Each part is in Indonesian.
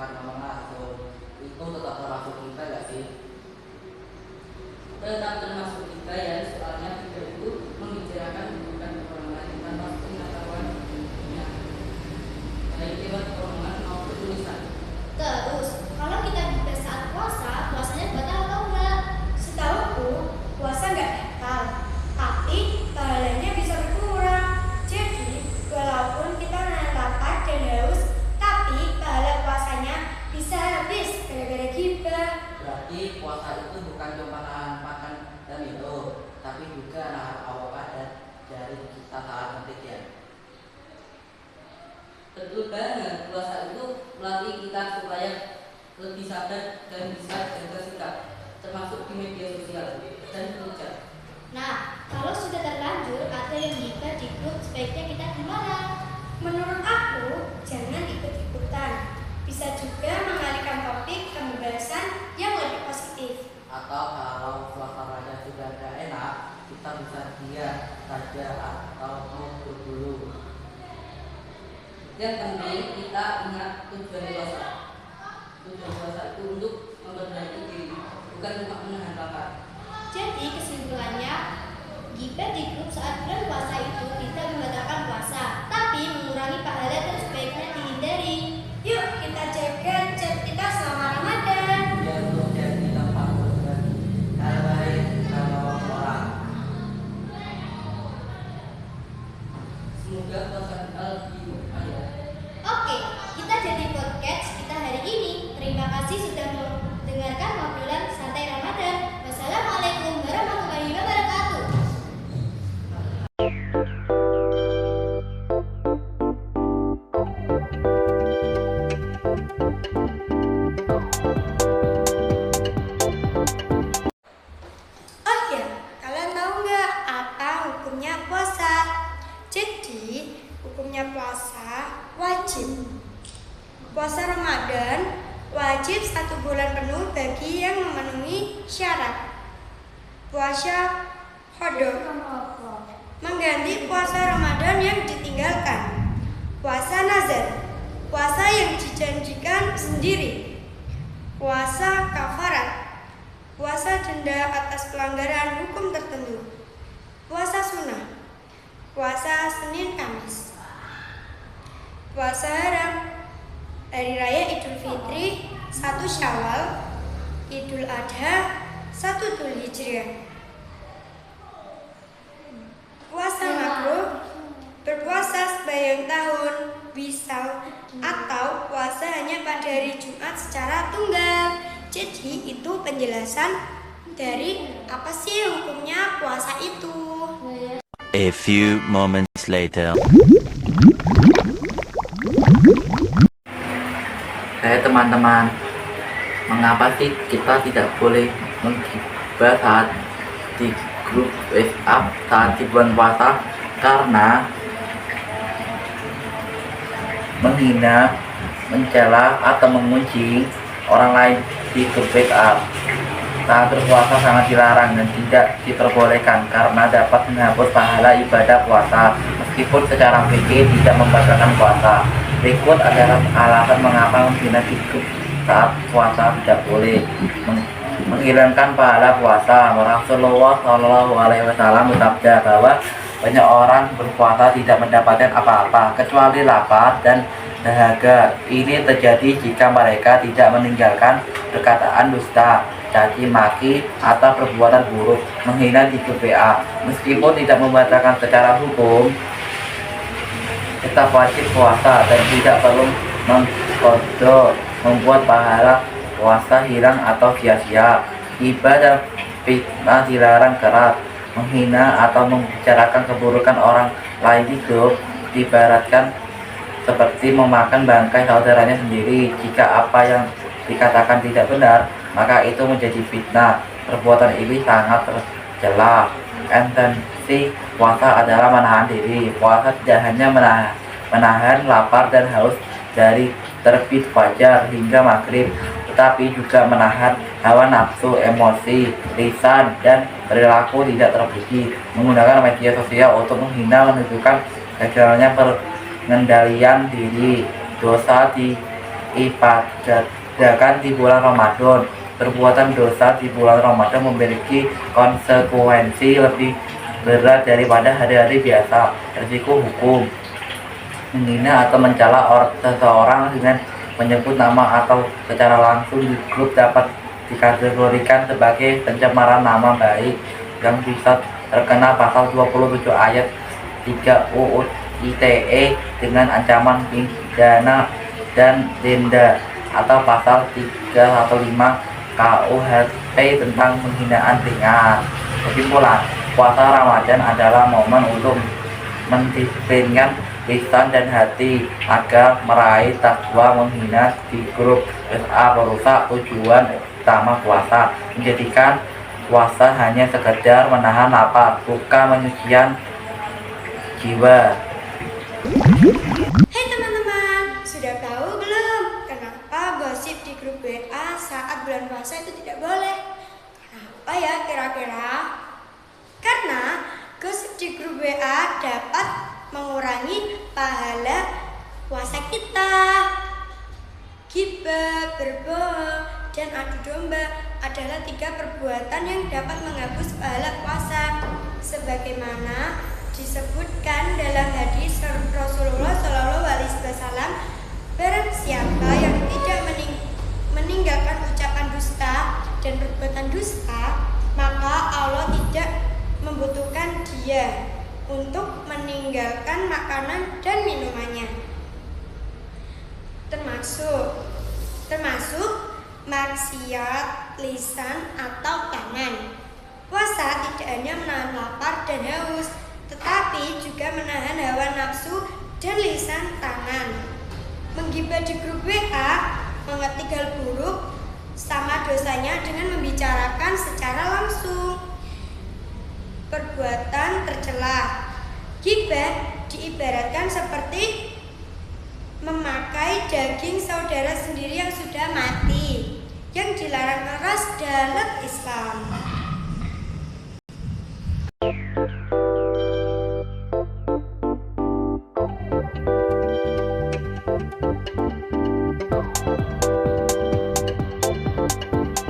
karena mengasuh itu tetap termasuk kita nggak sih? Tetap termasuk kita ya, soalnya kita itu membicarakan bukan orang lain tanpa pengetahuan tentunya, baik lewat omongan maupun tulisan. Terus, kalau kita juga saat puasa, puasanya batal atau enggak? Setahuku, puasa nggak batal, tapi pahalanya bisa berkurang. Jadi, walaupun kita nahan lapar dan haus, tapi pahala puasanya bisa habis gara-gara gibah. Berarti puasa itu bukan cuma nahan makan dan minum, tapi juga nahan hawa badan dari kita saat penting ya. Betul banget, puasa itu melatih kita supaya lebih sabar dan bisa jaga sikap, termasuk di media sosial dan kerja. Nah, kalau sudah terlanjur ada yang nikah di grup, sebaiknya kita gimana? Menurut aku, jangan ikut-ikutan. Bisa juga mengalihkan topik ke pembahasan yang lebih positif. Atau kalau suasananya sudah tidak enak, kita bisa diam saja atau mundur dulu. Yang penting kita ingat tujuan puasa. Tujuan puasa itu untuk memperbaiki diri, bukan untuk menahan lapar. Jadi kesimpulannya, gibah di grup saat bulan puasa itu tidak membatalkan puasa, tapi mengurangi pahala dan sebaiknya dihindari. Yuk kita jaga chat kita selama Ramadan. Biar untuk jadi tempat berbagi hal baik sama orang. Semoga puasa kita lebih baik. Oke, kita jadi podcast kita hari ini. Terima kasih sudah mendengarkan obrolan santai Ramadan. Wassalamualaikum warahmatullahi wabarakatuh. Oh ya, kalian tahu nggak apa hukumnya puasa? Jadi, hukumnya puasa wajib. Puasa Ramadan wajib 1 bulan penuh bagi yang memenuhi syarat. Puasa qadha mengganti puasa Ramadan yang ditinggalkan. Puasa nazar, puasa yang dijanjikan sendiri. Puasa kafarat, puasa denda atas pelanggaran hukum tertentu. Puasa sunnah, puasa Senin Kamis. Puasa haram, hari raya Idul Fitri, 1 Syawal, Idul Adha, 1 Dzulhijjah. Puasa makruh, berpuasa sepanjang tahun, wisal, atau puasa hanya pada hari Jumat secara tunggal. Jadi itu penjelasan dari apa sih hukumnya puasa itu. A few moments later. Teman-teman, mengapa sih kita tidak boleh menggibah saat di grup WhatsApp saat di bulan puasa? Karena menghina, mencela, atau mengunci orang lain di grup WhatsApp saat berpuasa sangat dilarang dan tidak diperbolehkan karena dapat menghapus pahala ibadah puasa meskipun secara fikih tidak membatalkan puasa. Berikut adalah alasan mengapa menghina di grup saat puasa tidak boleh menghilangkan pahala puasa. Rasulullah Shallallahu Alaihi Wasallam bersabda bahwa banyak orang berpuasa tidak mendapatkan apa-apa kecuali lapar dan dahaga. Ini terjadi jika mereka tidak meninggalkan perkataan dusta, caci maki, atau perbuatan buruk, menghina di grup WA. Meskipun tidak membatalkan secara hukum, tetap wajib puasa dan tidak perlu mengqadha, membuat pahala puasa hilang atau sia-sia. Ghibah dan fitnah dilarang keras. Menghina atau membicarakan keburukan orang lain di grup diibaratkan seperti memakan bangkai saudaranya sendiri. Jika apa yang dikatakan tidak benar, maka itu menjadi fitnah. Perbuatan ini sangat tercela. Intensi puasa adalah menahan diri. Puasa tidak hanya menahan lapar dan haus dari terbit fajar hingga maghrib, tetapi juga menahan hawa nafsu, emosi, lisan, dan perilaku tidak terpuji. Menggunakan media sosial untuk menghina menunjukkan gagalnya pengendalian diri. Dosa di diibadahkan di bulan Ramadan. Perbuatan dosa di bulan Ramadan memiliki konsekuensi lebih berat daripada hari-hari biasa. Risiko hukum: menghina atau mencela seseorang dengan menyebut nama atau secara langsung di grup dapat dikategorikan sebagai pencemaran nama baik yang bisa terkena pasal 27 ayat 3 UU ITE dengan ancaman pidana dan denda, atau pasal 315 KUHP tentang penghinaan ringan. Kesimpulan, puasa Ramadan adalah momen untuk mendisiplinkan lisan dan hati agar meraih takwa. Menghina di grup WA merusak tujuan utama puasa, menjadikan puasa hanya sekedar menahan lapar, bukan penyucian jiwa. Hai teman-teman, sudah tahu belum kenapa gosip di grup WA saat bulan puasa itu tidak boleh? Kenapa ya kira-kira? Karena gosip di grup WA dapat mengurangi pahala puasa kita. Ghibah, berbohong, dan adu domba adalah 3 perbuatan yang dapat menghapus pahala puasa, sebagaimana disebutkan dalam hadis Rasulullah SAW. Barang siapa yang tidak meninggalkan ucapan dusta dan perbuatan dusta, maka Allah tidak membutuhkan dia untuk meninggalkan makanan dan minumannya, termasuk maksiat lisan atau tangan. Puasa tidak hanya menahan lapar dan haus, tetapi juga menahan hawa nafsu dan lisan tangan. Menggibah di grup WA mengetik hal buruk sama dosanya dengan membicarakan secara langsung perbuatan tercela. Ghibah diibaratkan seperti memakai daging saudara sendiri yang sudah mati, yang dilarang keras dalam Islam.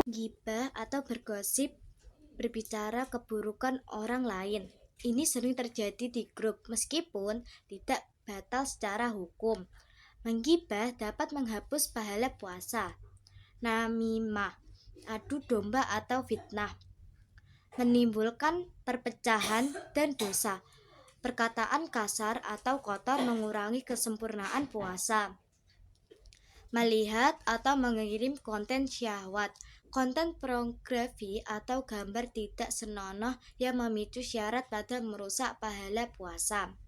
Ghibah atau bergosip, berbicara keburukan orang lain. Ini sering terjadi di grup meskipun tidak batal secara hukum. Menggibah dapat menghapus pahala puasa. Namimah, adu domba atau fitnah, menimbulkan perpecahan dan dosa. Perkataan kasar atau kotor mengurangi kesempurnaan puasa. Melihat atau mengirim konten syahwat, konten pornografi atau gambar tidak senonoh yang memicu syarat pada merusak pahala puasa.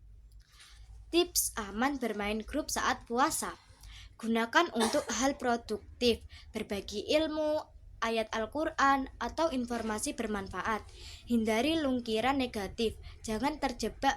Tips aman bermain grup saat puasa: gunakan untuk hal produktif, berbagi ilmu, ayat Al-Quran, atau informasi bermanfaat. Hindari lungkiran negatif, jangan terjebak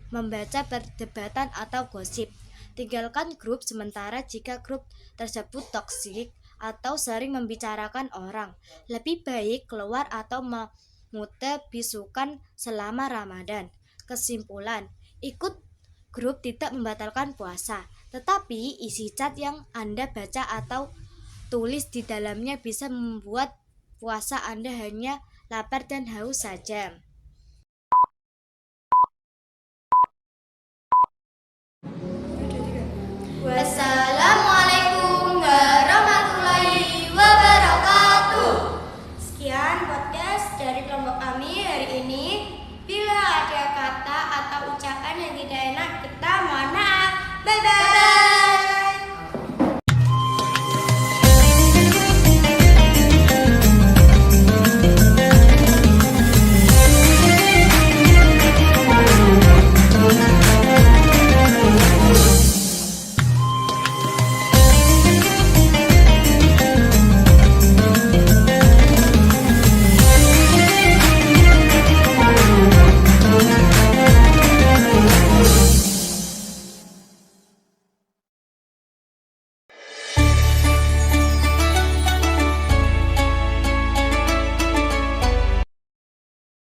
membaca perdebatan atau gosip. Tinggalkan grup sementara jika grup tersebut toksik atau sering membicarakan orang. Lebih baik keluar atau memute bisukan selama Ramadan. Kesimpulan, ikut grup tidak membatalkan puasa, tetapi isi chat yang Anda baca atau tulis di dalamnya bisa membuat puasa Anda hanya lapar dan haus saja. Wassalamualaikum